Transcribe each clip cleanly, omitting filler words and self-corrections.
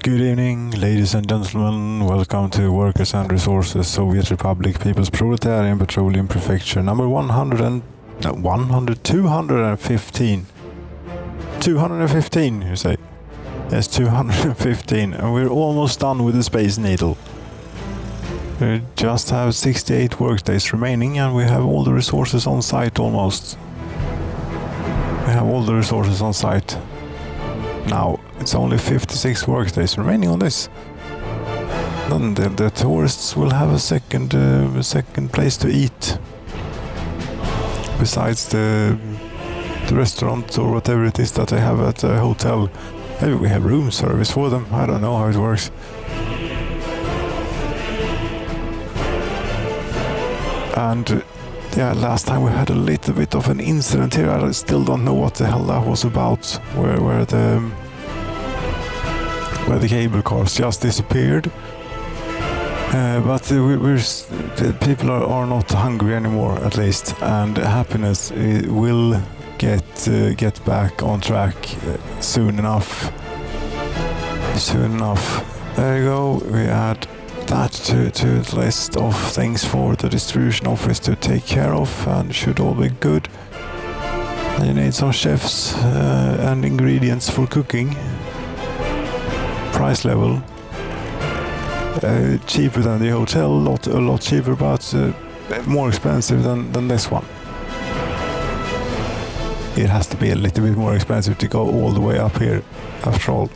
Good evening, ladies and gentlemen. Welcome to Workers and Resources, Soviet Republic, People's Proletarian, Petroleum, Prefecture, number 215. 215, you say? Yes, 215, and we're almost done with the Space Needle. We just have 68 workdays remaining, and we have all the resources on site almost. We have all the resources on site. Now, it's only 56 workdays remaining on this. Then the tourists will have a second place to eat. Besides the restaurant or whatever it is that they have at the hotel. Maybe we have room service for them. I don't know how it works. And yeah, last time we had a little bit of an incident here. I still don't know what the hell that was about. Where the cable cars just disappeared. But people are not hungry anymore, at least, and happiness will get back on track soon enough. There you go. We add that to the list of things for the distribution office to take care of, and should all be good. You need some chefs and ingredients for cooking. Price level cheaper than the hotel, a lot cheaper, but more expensive than this one. It has to be a little bit more expensive to go all the way up here, after all.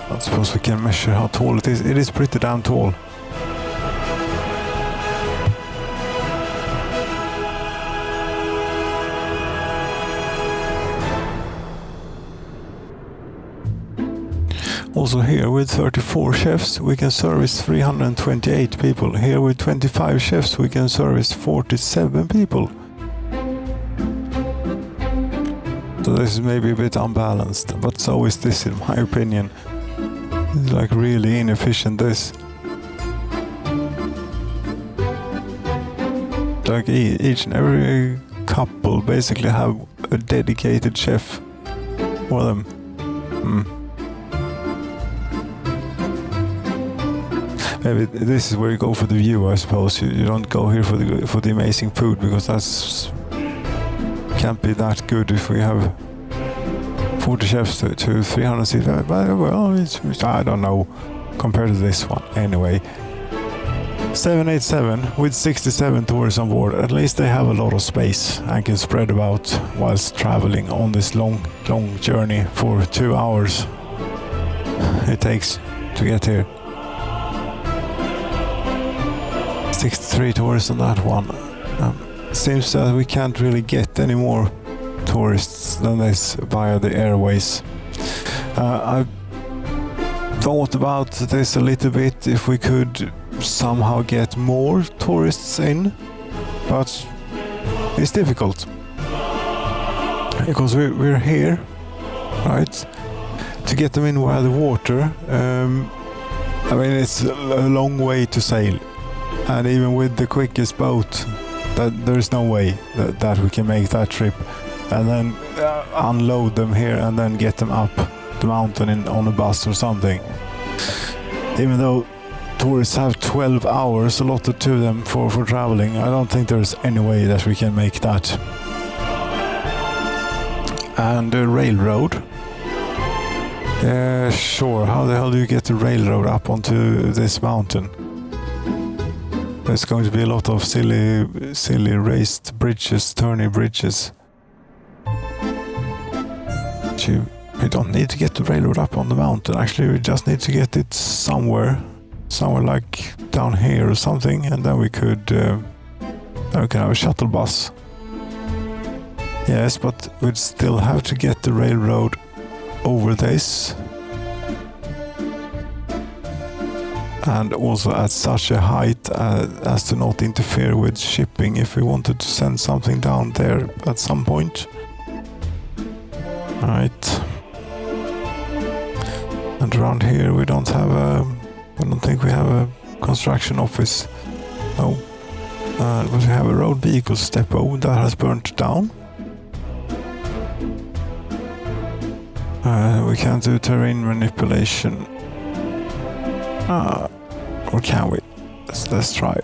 I suppose we can measure how tall it is. It is pretty damn tall. Also here with 34 chefs we can service 328 people. Here with 25 chefs we can service 47 people. So this is maybe a bit unbalanced, but so is this in my opinion. It's like really inefficient this. Like each and every couple basically have a dedicated chef for them. Maybe this is where you go for the view, I suppose. You don't go here for the amazing food, because that's can't be that good if we have 40 chefs to 300 seats. Well, I don't know compared to this one. Anyway, 787 with 67 tourists on board. At least they have a lot of space and can spread about whilst traveling on this long journey for 2 hours it takes to get here. 63 tourists on that one. Seems that we can't really get any more tourists than this via the airways. I thought about this a little bit, if we could somehow get more tourists in, but it's difficult. Because we're here, right? To get them in via the water, I mean, it's a long way to sail. And even with the quickest boat, there's no way that we can make that trip and then unload them here and then get them up the mountain on a bus or something. Even though tourists have 12 hours allotted to them for traveling, I don't think there's any way that we can make that. And the railroad. Yeah, sure. How the hell do you get the railroad up onto this mountain? There's going to be a lot of silly raised bridges, turny bridges. We don't need to get the railroad up on the mountain. Actually, we just need to get it somewhere like down here or something, and then we can have a shuttle bus. Yes, but we'd still have to get the railroad over this. And also at such a height as to not interfere with shipping if we wanted to send something down there at some point. Right. And around here we don't think we have a construction office. No. But we have a road vehicles depot that has burnt down. We can't do terrain manipulation. Or can we? Let's try.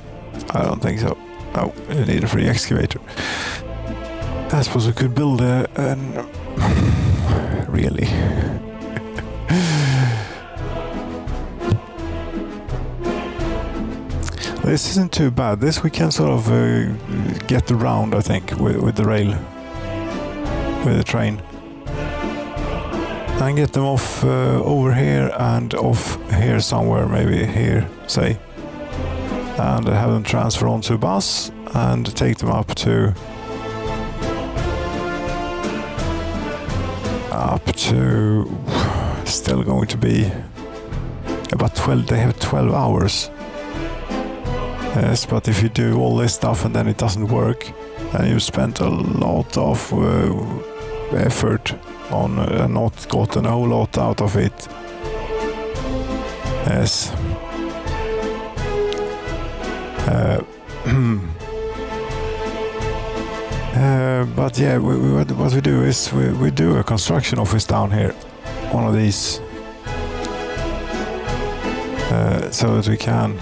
I don't think so. No, you need a free excavator. I suppose we could build an... really? This isn't too bad. This we can sort of get around, I think, with the rail. With the train. And get them off over here and off here somewhere, maybe here, say. And have them transfer onto a bus and take them up to still going to be about 12. They have 12 hours. Yes, but if you do all this stuff and then it doesn't work, then you spent a lot of effort on not gotten a whole lot out of it. Yes. But yeah, what we do is we do a construction office down here, one of these, so that we can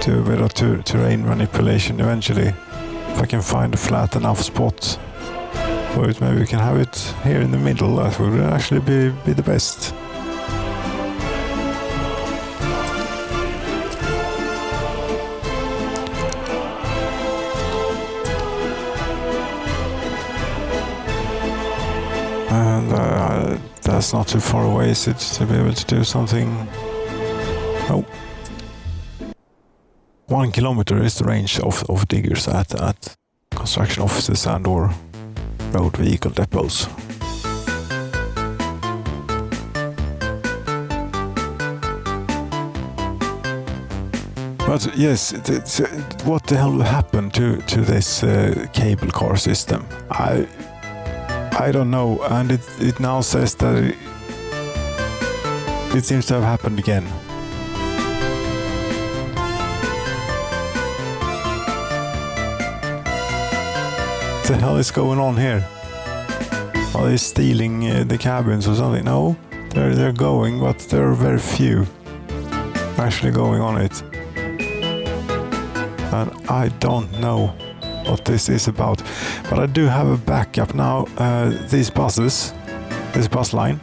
do a bit of terrain manipulation eventually. If I can find a flat enough spot for it, maybe we can have it here in the middle. That would actually be the best. And that's not too far away, is it, to be able to do something? Oh. 1 kilometer is the range of diggers at construction offices and or road vehicle depots. But yes, what the hell happened to this cable car system? I don't know, and it now says that it seems to have happened again. What the hell is going on here? Are they stealing the cabins or something? No, they're going, but there are very few actually going on it. And I don't know what this is about, but I do have a backup now. These buses, this bus line,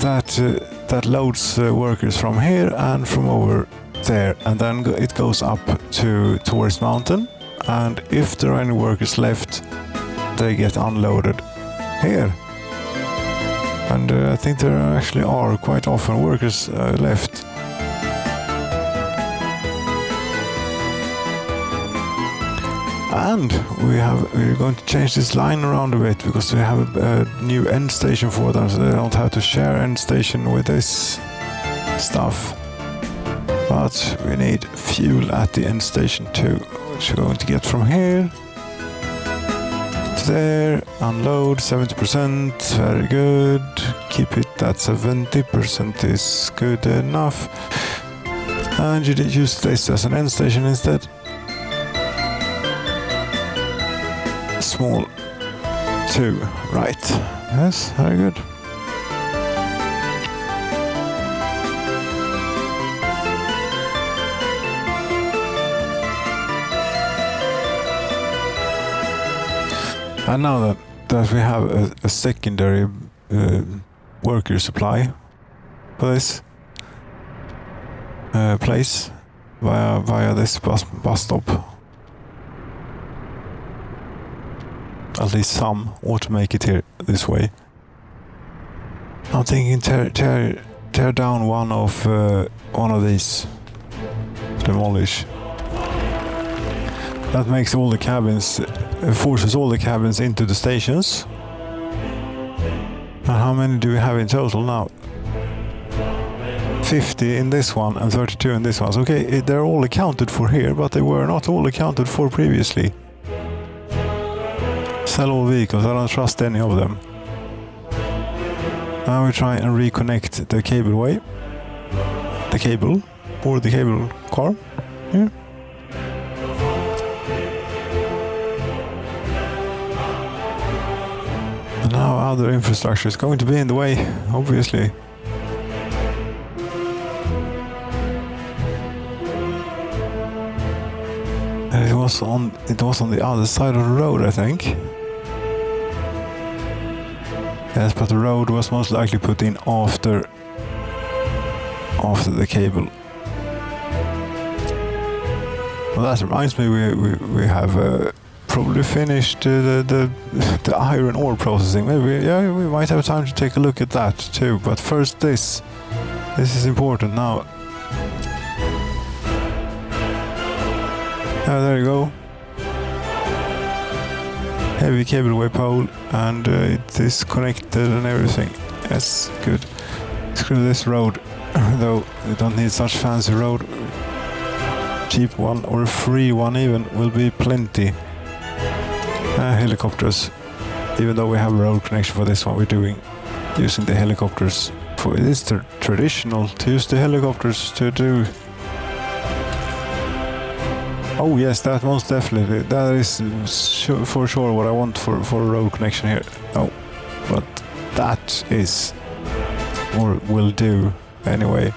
that loads workers from here and from over there, and then it goes up towards mountain. And if there are any workers left, they get unloaded here. And I think there actually are quite often workers left. And we're going to change this line around a bit because we have a new end station for them, so they don't have to share end station with this stuff. But we need fuel at the end station too. Which we're going to get from here to there, unload 70%, very good, keep it at 70% is good enough, and you did use this as an end station instead. Small 2, right, yes, very good. And now that we have a secondary worker supply for this place via this bus stop, at least some ought to make it here this way. I'm thinking tear down one of these, demolish. That makes all the cabins. Forces all the cabins into the stations. And how many do we have in total now? 50 in this one and 32 in this one. So, okay, they're all accounted for here, but they were not all accounted for previously. Sell all vehicles, I don't trust any of them. Now we try and reconnect the cableway. The cable, or the cable car. Here. And now other infrastructure is going to be in the way, obviously. And it was on the other side of the road, I think. Yes, but the road was most likely put in after the cable. Well, that reminds me, we have probably finished the iron ore processing. Maybe, yeah, we might have time to take a look at that too. But first, this is important now. There you go. Heavy cableway pole, and it is connected and everything. Yes, good. Screw this road, though you don't need such fancy road. Cheap one or a free one even will be plenty. Helicopters. Even though we have a road connection for this one, we're using the helicopters. It is traditional to use the helicopters to do. Oh yes, that most definitely. That is for sure what I want for a road connection here. No, but that is or will do anyway.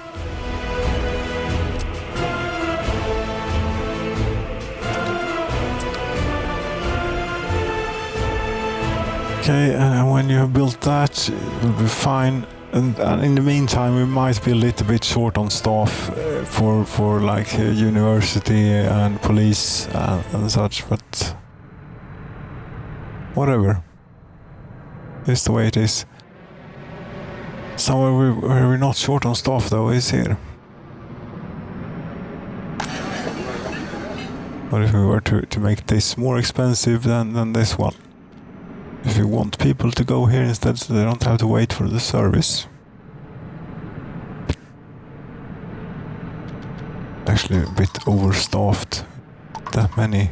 Okay, and when you have built that, it will be fine. And in the meantime, we might be a little bit short on staff for like university and police and such, but whatever. It's the way it is. Somewhere where we're not short on staff though is here. But if we were to make this more expensive than this one. If you want people to go here instead so they don't have to wait for the service. Actually a bit overstaffed. That many.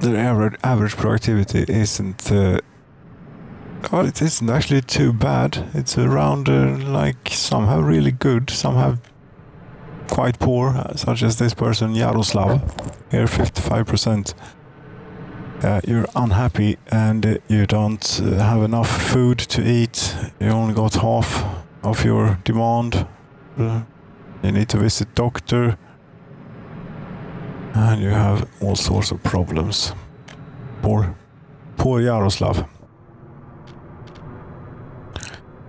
Their average productivity isn't well, it isn't actually too bad. It's around like some have really good, some have quite poor, such as this person Yaroslav here, 55%. You're unhappy and you don't have enough food to eat. You only got half of your demand. You need to visit doctor. And you have all sorts of problems. Poor Yaroslav.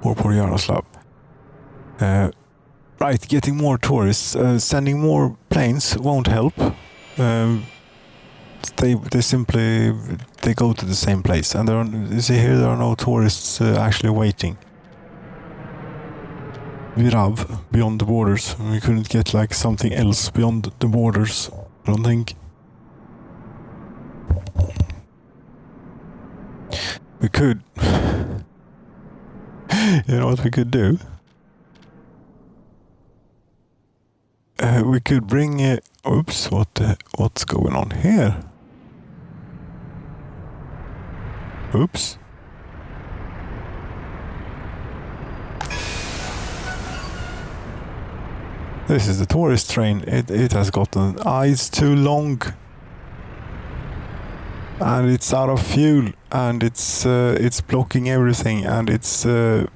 Poor Yaroslav. Right, getting more tourists, sending more planes won't help. They simply go to the same place, and you see here there are no tourists actually waiting. Virav, beyond the borders. We couldn't get like something else beyond the borders. I don't think. We could. You know what we could do? We could bring. Oops! What's going on here? Oops! This is the tourist train. It has gotten it's too long, and it's out of fuel, and it's blocking everything, and it's oh,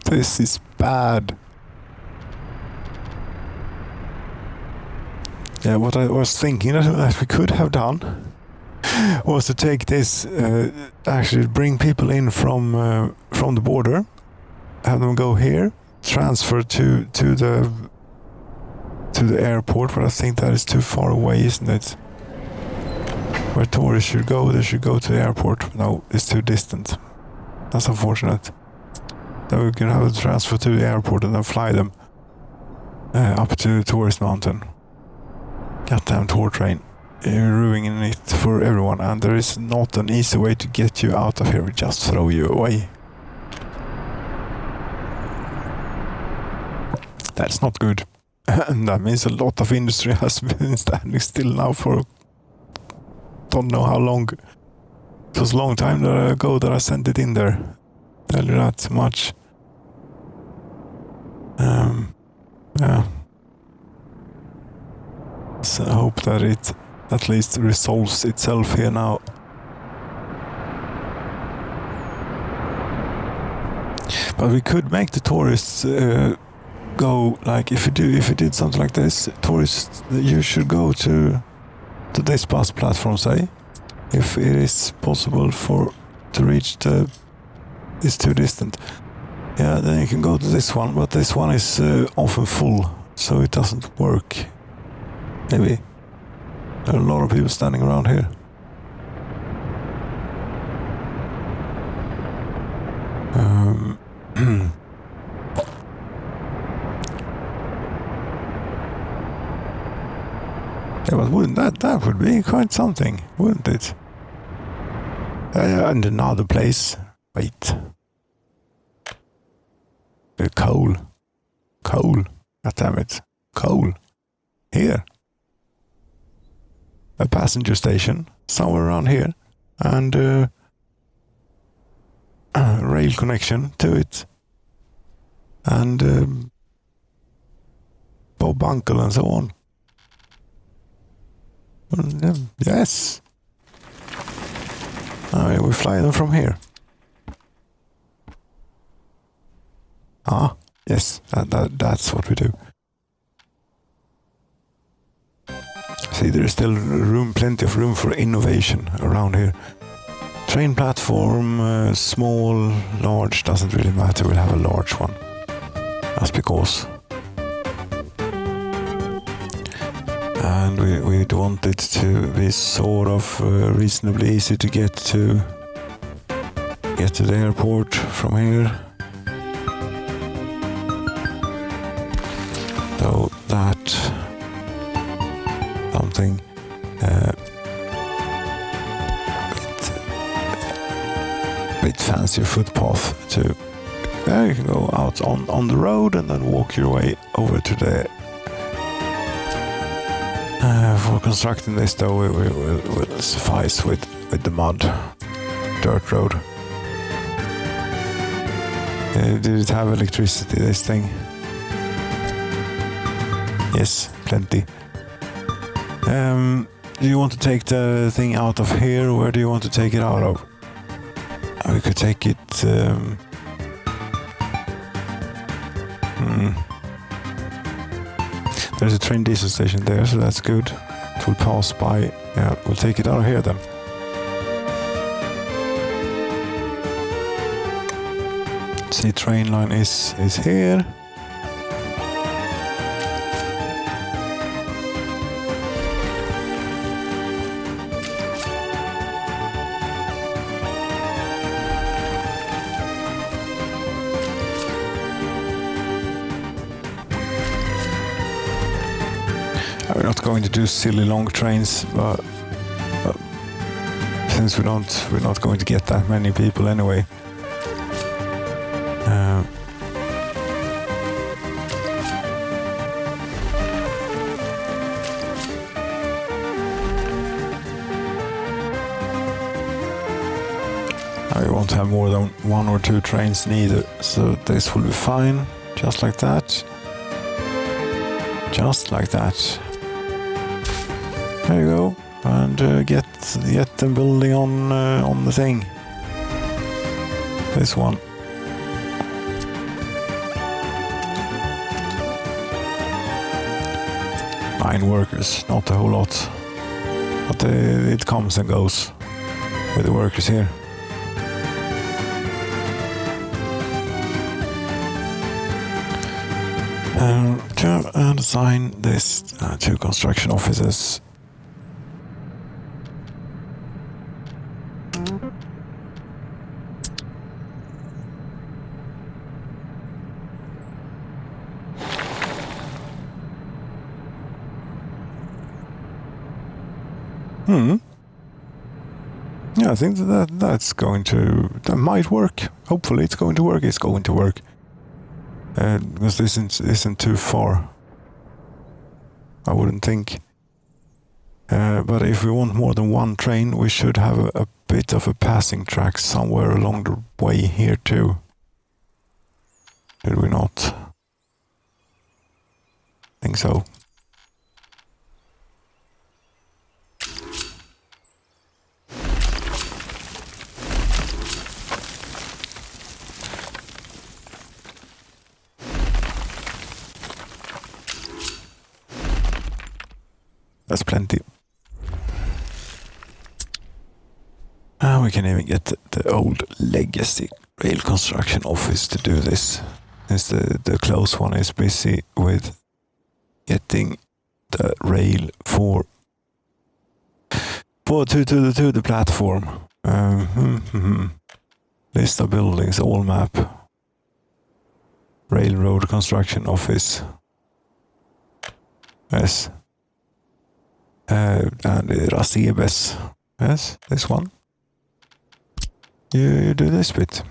this is bad. Yeah, what I was thinking that we could have done was to take this, actually bring people in from the border, have them go here, transfer to the airport, but I think that is too far away, isn't it? Where tourists should go, they should go to the airport. No, it's too distant. That's unfortunate. Then we can have a transfer to the airport and then fly them up to the tourist mountain. Goddamn tour train. You're ruining it for everyone, and there is not an easy way to get you out of here. We just throw you away. That's not good. And that means a lot of industry has been standing still now for don't know how long. It was a long time ago that I sent it in there. Tell you that much. Yeah. So I hope that it at least resolves itself here now. But we could make the tourists go, like, if you did something like this, tourists, you should go to this bus platform, say, if it is possible to reach it's too distant. Yeah, then you can go to this one, but this one is often full, so it doesn't work. Maybe there are a lot of people standing around here. Yeah, but wouldn't that would be quite something, wouldn't it? And another place. Wait. Coal. God damn it. Coal. Here. A passenger station somewhere around here. And rail connection to it. And Bob Uncle and so on. Yes. We fly them from here. Yes, that's what we do. See, there is still plenty of room for innovation around here. Train platform, small, large, doesn't really matter. We'll have a large one. That's because. And we'd want it to be sort of reasonably easy to get to the airport from here. So that something bit fancier footpath to there you can go out on the road and then walk your way over to the for constructing this though we'll suffice with the mud dirt road. Did it have electricity, this thing? Yes, plenty. Do you want to take the thing out of here? Where do you want to take it out of? We could take it... There's a train diesel station there, so that's good. It will pass by. Yeah, we'll take it out of here then. See, train line is here. We're not going to do silly long trains, but since we're not going to get that many people anyway. I won't have more than 1 or 2 trains neither, so this will be fine, just like that. Just like that. There you go, and get them building on the thing. This one. Nine workers, not a whole lot, but it comes and goes with the workers here. And assign this to construction offices. Yeah, I think that might work. Hopefully it's going to work. It's going to work. Because this isn't too far. I wouldn't think. But if we want more than 1 train, we should have a bit of a passing track somewhere along the way here too. Did we not? Think so. That's plenty. And we can even get the old legacy rail construction office to do this. Since the close one is busy with getting the rail to the platform. List of buildings, all map. Railroad construction office. Yes. And Rasebes. Yes, this one. You do this bit.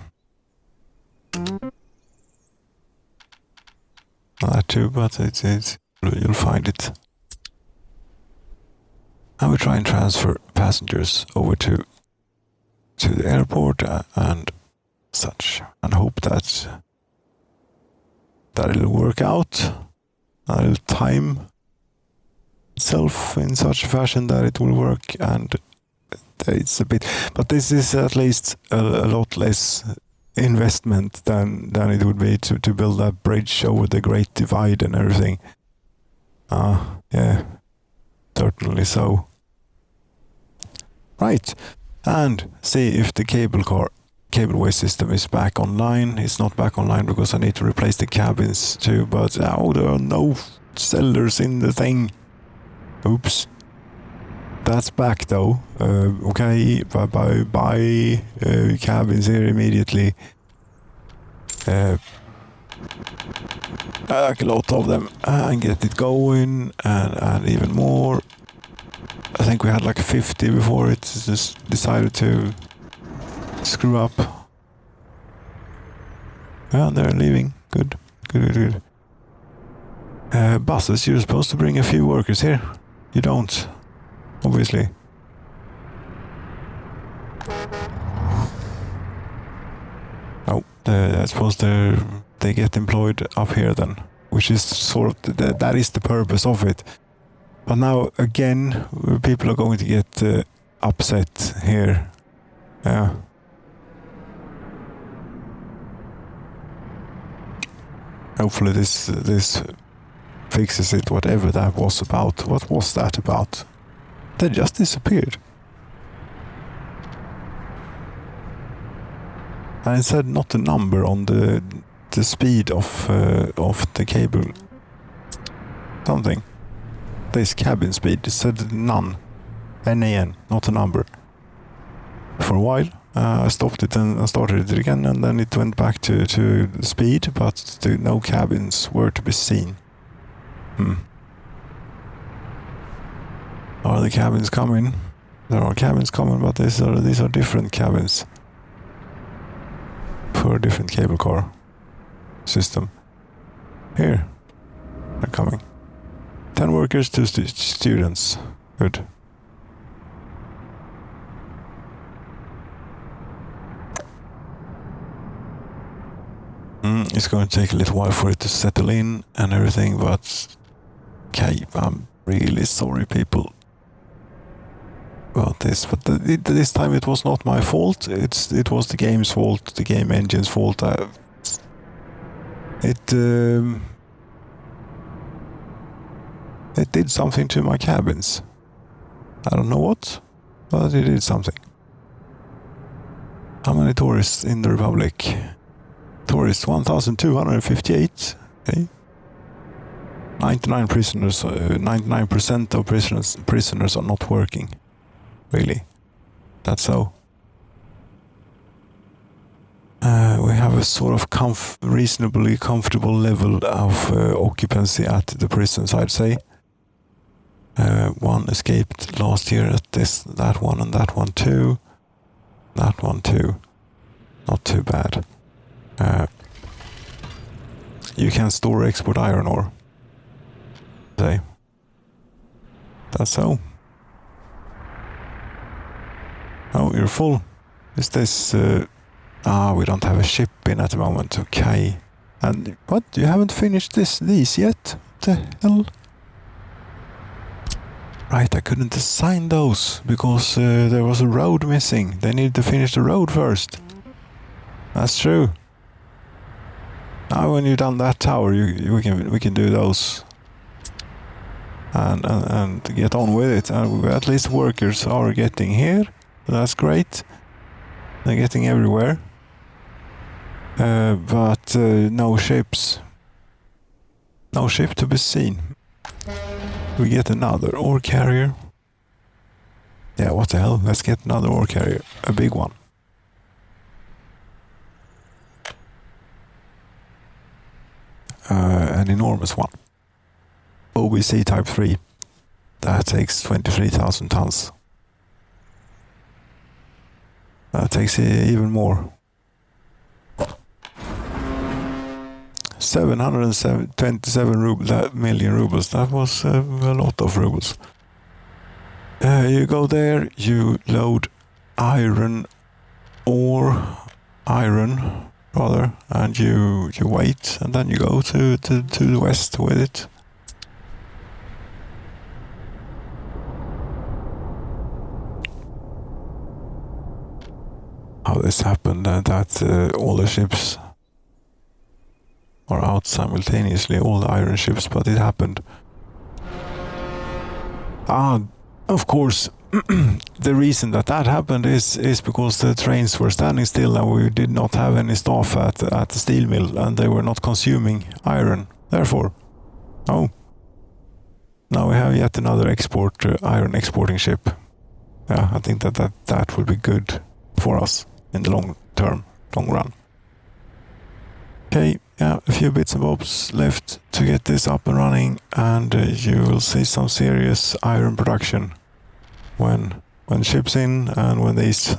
That too, but it's you'll find it. And we try and transfer passengers over to the airport and such, and hope that it'll work out. It'll time itself in such a fashion that it will work, and it's a bit, but this is at least a lot less investment than it would be to build that bridge over the Great Divide and everything. Yeah, certainly so. Right, and see if the cableway system is back online. It's not back online because I need to replace the cabins too, but there are no cellars in the thing. Oops. That's back though. Okay, bye. Cabins here immediately. Like a lot of them. And get it going, and even more. I think we had like 50 before it just decided to screw up. Yeah, they're leaving. Good. Buses, you're supposed to bring a few workers here. You don't, obviously. Oh, I suppose they get employed up here then, which is sort of that is the purpose of it. But now again, people are going to get upset here. Yeah. Hopefully this fixes it, whatever that was about. What was that about? They just disappeared. And it said not a number on the speed of the cable. Something. This cabin speed, it said none. NAN, not a number. For a while, I stopped it and started it again, and then it went back to speed, but no cabins were to be seen. Are the cabins coming? There are cabins coming, but these are different cabins for a different cable car system. Here, they're coming. 10 workers, 2 students. Good. It's going to take a little while for it to settle in and everything, but okay, I'm really sorry, people, about this. But this time it was not my fault. It was the game's fault, the game engine's fault. It did something to my cabins. I don't know what, but it did something. How many tourists in the Republic? Tourists 1,258. Okay. 99 prisoners. 99% of prisoners are not working. Really, that's so. We have a sort of reasonably comfortable level of occupancy at the prisons, I'd say. One escaped last year at that one, and that one too. That one too. Not too bad. You can store export iron ore. Say. That's so. Oh, we're full. Is this... we don't have a ship in at the moment. Okay. And what? You haven't finished these yet? What the hell? Right, I couldn't assign those because there was a road missing. They needed to finish the road first. That's true. Now when you've done that tower, we can do those. And get on with it. And at least workers are getting here. That's great. They're getting everywhere. But no ships. No ship to be seen. We get another ore carrier. Yeah, what the hell? Let's get another ore carrier. A big one. An enormous one. OBC Type 3. That takes 23,000 tons. That takes even more. 727 million rubles. That was a lot of rubles. You go there, you load iron, and you wait, and then you go to the west with it. How this happened, that all the ships are out simultaneously, all the iron ships, but it happened. Of course, the reason that happened is because the trains were standing still and we did not have any staff at the steel mill and they were not consuming iron. Therefore, now we have yet another iron exporting ship. Yeah, I think that would be good for us in the long run. Okay, yeah, a few bits and bobs left to get this up and running, and you will see some serious iron production when ships in and when these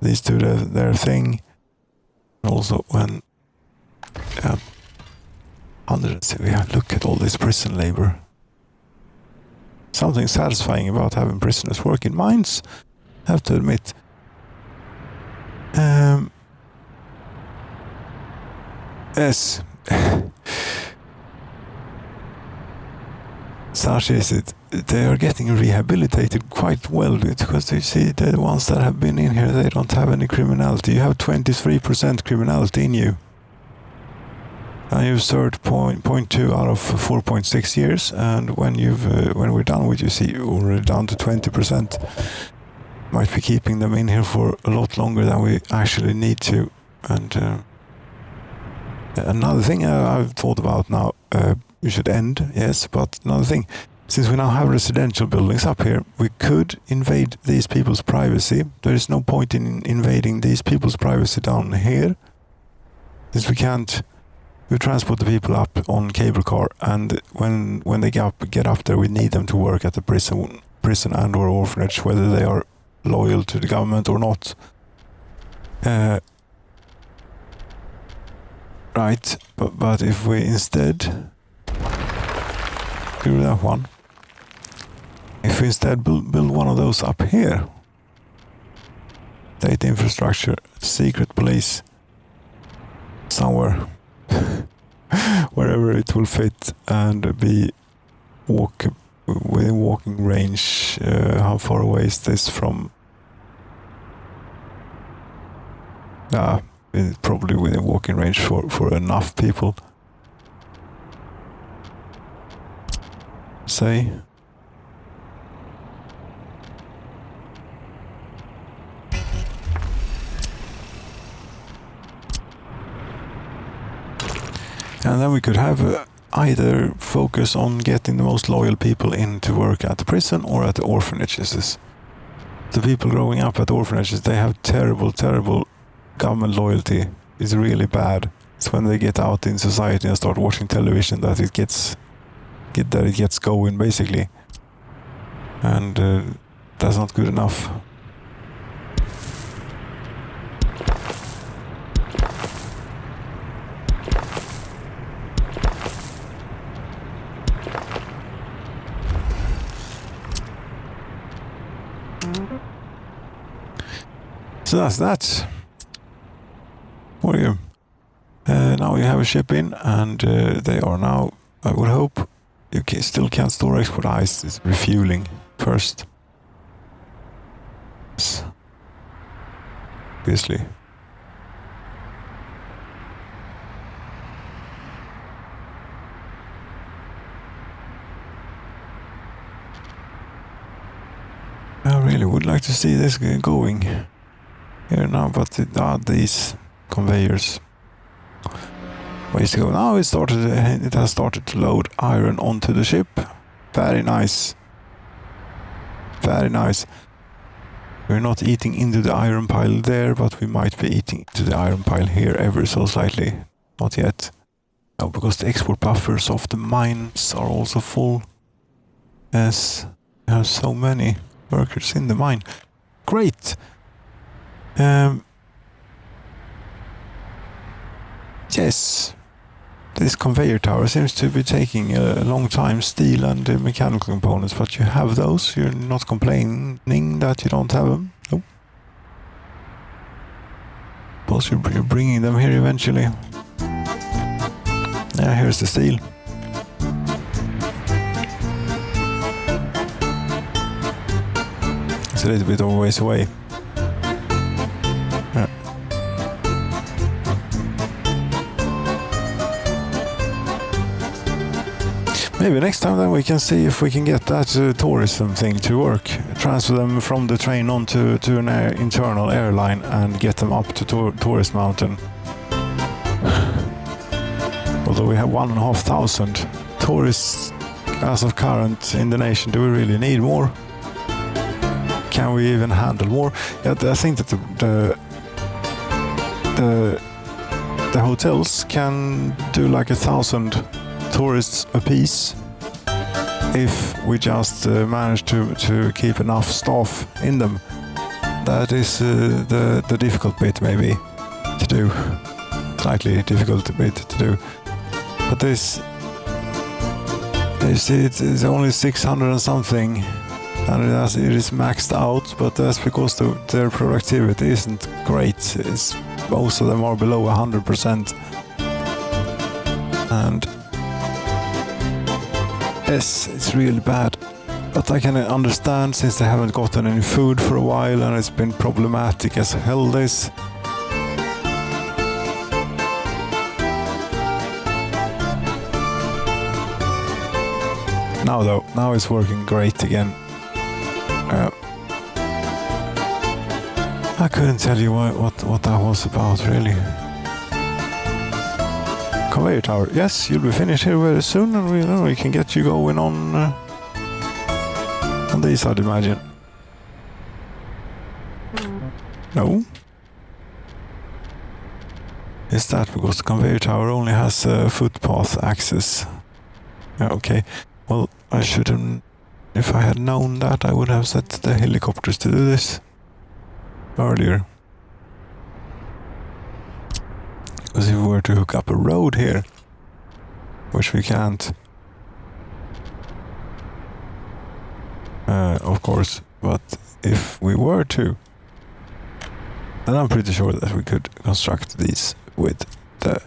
do their thing. Also when look at all this prison labor. Something satisfying about having prisoners work in mines, I have to admit. Yes. Such is it. They are getting rehabilitated quite well because you see the ones that have been in here, they don't have any criminality. You have 23% criminality in you. And you've served 0.2 out of 4.6 years, and when we're done with you, see you're already down to 20%. Might be keeping them in here for a lot longer than we actually need to. And another thing I've thought about now, we should end, yes, but another thing, since we now have residential buildings up here, we could invade these people's privacy. There is no point in invading these people's privacy down here, since we transport the people up on cable car, and when they get up there, we need them to work at the prison and or orphanage, whether they are loyal to the government or not. Right, but if we instead do that one, if we instead build one of those up here, data infrastructure, secret police, somewhere, wherever it will fit, and be within walking range. How far away is this from? Probably within walking range for enough people. Say. And then we could have either focus on getting the most loyal people in to work at the prison or at the orphanages. The people growing up at orphanages, they have terrible government loyalty. Is really bad. It's when they get out in society and start watching television that it gets going, basically. And that's not good enough. So that's that for you. Now you have a ship in, and they are now, I would hope, you still can't store export ice. It's refueling first. Yes. Obviously. I really would like to see this going here now, but these conveyors. Ways to go. Now it has started to load iron onto the ship. Very nice. Very nice. We're not eating into the iron pile there, but we might be eating into the iron pile here ever so slightly. Not yet. No, because the export buffers of the mines are also full. Yes, we have so many workers in the mine. Great! Yes. This conveyor tower seems to be taking a long time, steel and mechanical components, but you have those. You're not complaining that you don't have them. Nope. Suppose you're bringing them here eventually. Yeah, here's the steel. It's a little bit of a ways away. Yeah. Maybe next time then we can see if we can get that tourism thing to work. Transfer them from the train onto an internal airline and get them up to Tourist Mountain. Although we have 1,500 tourists as of current in the nation, do we really need more? Can we even handle more? Yeah, I think that the hotels can do like 1,000 tourists apiece if we just manage to keep enough staff in them. That is the difficult bit maybe to do. Slightly difficult bit to do. But this it's only 600 and something, and it is maxed out, but that's because their productivity isn't great. Most of them are below 100%. And yes, it's really bad, but I can understand since they haven't gotten any food for a while and it's been problematic as hell this. Now it's working great again. I couldn't tell you what that was about really. Conveyor tower. Yes, you'll be finished here very soon, and we can get you going on these, I'd imagine. No? Is that because the conveyor tower only has footpath access? Yeah, okay. Well, I should have... If I had known that, I would have set the helicopters to do this earlier. Because if we were to hook up a road here, which we can't, of course, but if we were to, then I'm pretty sure that we could construct these with the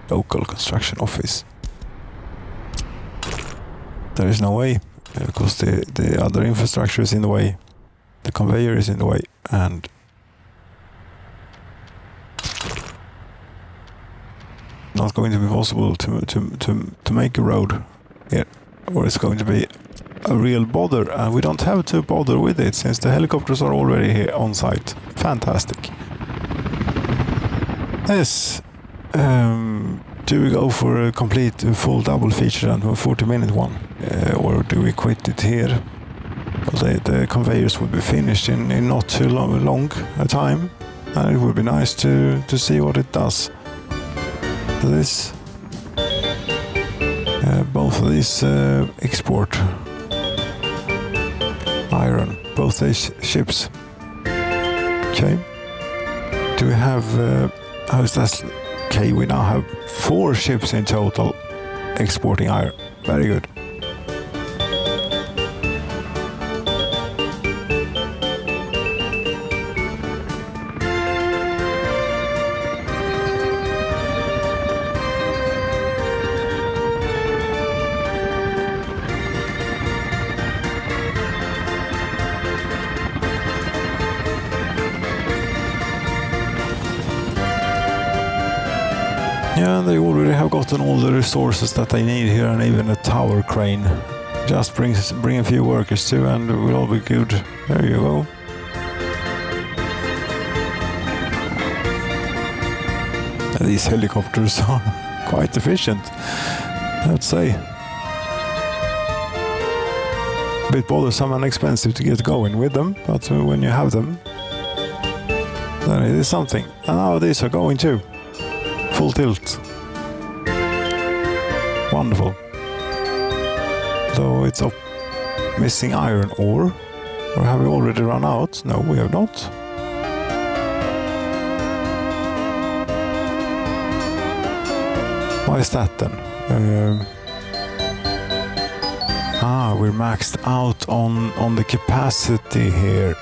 local construction office. There is no way, because the other infrastructure is in the way, the conveyor is in the way, and not going to be possible to make a road here, or it's going to be a real bother, and we don't have to bother with it since the helicopters are already here on site. Fantastic. Yes. Do we go for a complete full double feature and a 40-minute one, or do we quit it here? Well, the conveyors would be finished in not too long a time, and it would be nice to see what it does. This, both of these export iron, both these ships. Okay. Do we have? How is that? Okay, we now have 4 ships in total exporting iron. Very good. And they already have gotten all the resources that they need here, and even a tower crane. Just bring a few workers too and we'll all be good. There you go. And these helicopters are quite efficient, I'd say. A bit bothersome and expensive to get going with them, but when you have them, then it is something. And now these are going too. Full tilt. Wonderful. So it's missing iron ore. Or have we already run out? No, we have not. Why is that then? We're maxed out on the capacity here.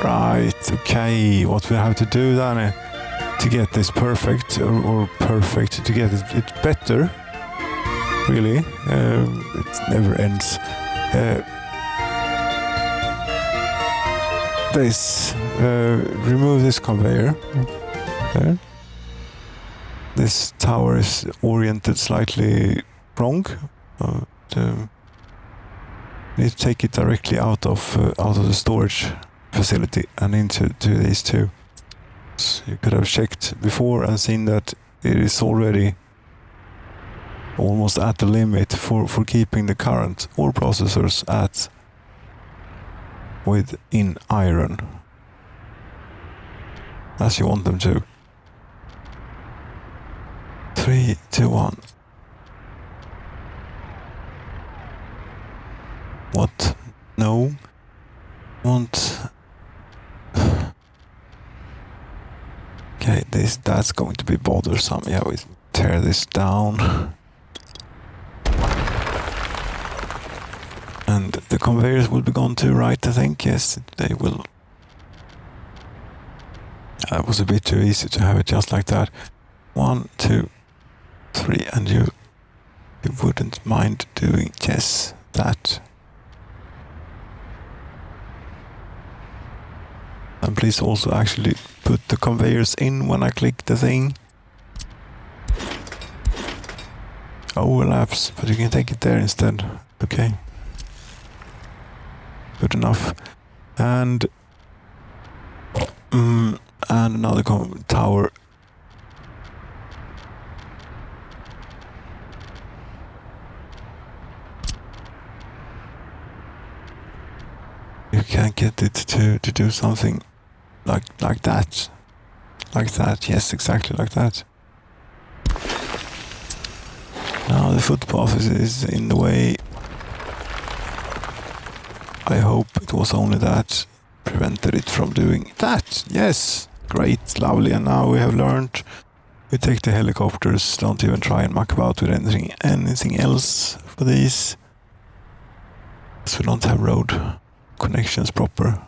Right, okay. What we have to do then to get this perfect, or perfect, to get it better, really, it never ends. Remove this conveyor there. This tower is oriented slightly wrong. Need to take it directly out of the storage facility and into these two. So you could have checked before and seen that it is already almost at the limit for keeping the current ore processors within iron, as you want them to. 3, 2, 1. What? No. Want. Okay, that's going to be bothersome. Yeah, we tear this down. And the conveyors will be gone too, right? I think. Yes, they will. That was a bit too easy to have it just like that. 1, 2, 3, and you wouldn't mind doing just that. And please also actually put the conveyors in when I click the thing. Overlaps, but you can take it there instead. Okay. Good enough. And another tower. You can't get it to do something like that. Like that, yes, exactly like that. Now the footpath is in the way. I hope it was only that prevented it from doing that. Yes, great, lovely. And now we have learned. We take the helicopters. Don't even try and muck about with anything else for these. So we don't have road connections proper.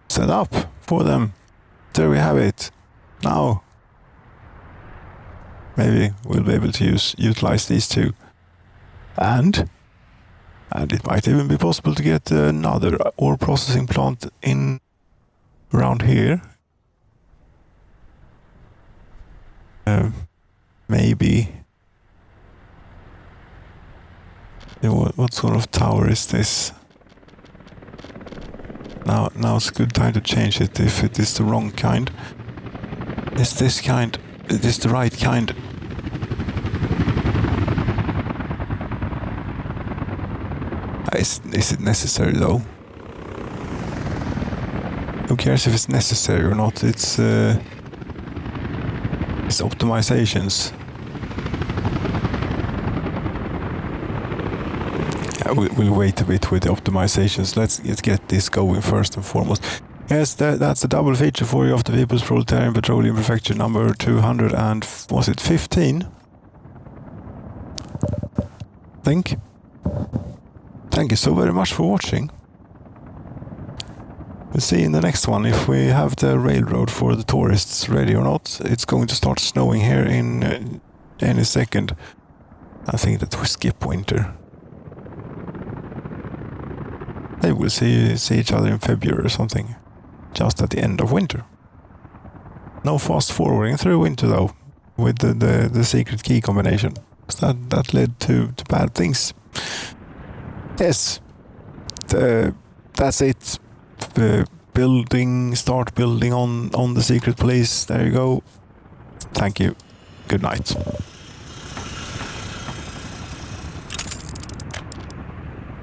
Set up for them. There we have it. Now maybe we'll be able to utilize these two. And it might even be possible to get another ore processing plant in around here. Maybe. What sort of tower is this? Now it's a good time to change it if it is the wrong kind. Is this kind? Is this the right kind? Is it necessary though? Who cares if it's necessary or not? It's optimizations. We'll wait a bit with the optimizations. Let's get this going first and foremost. Yes, that's a double feature for you of the People's Proletarian Petroleum Prefecture number 200 and was it 15? Thank you so very much for watching. We'll see in the next one if we have the railroad for the tourists ready or not. It's going to start snowing here in any second. I think that we skip winter. They will see each other in February or something. Just at the end of winter. No fast forwarding through winter though. with the secret key combination. That led to bad things. Yes, that's it. Start building on the secret police. There you go. Thank you. Good night.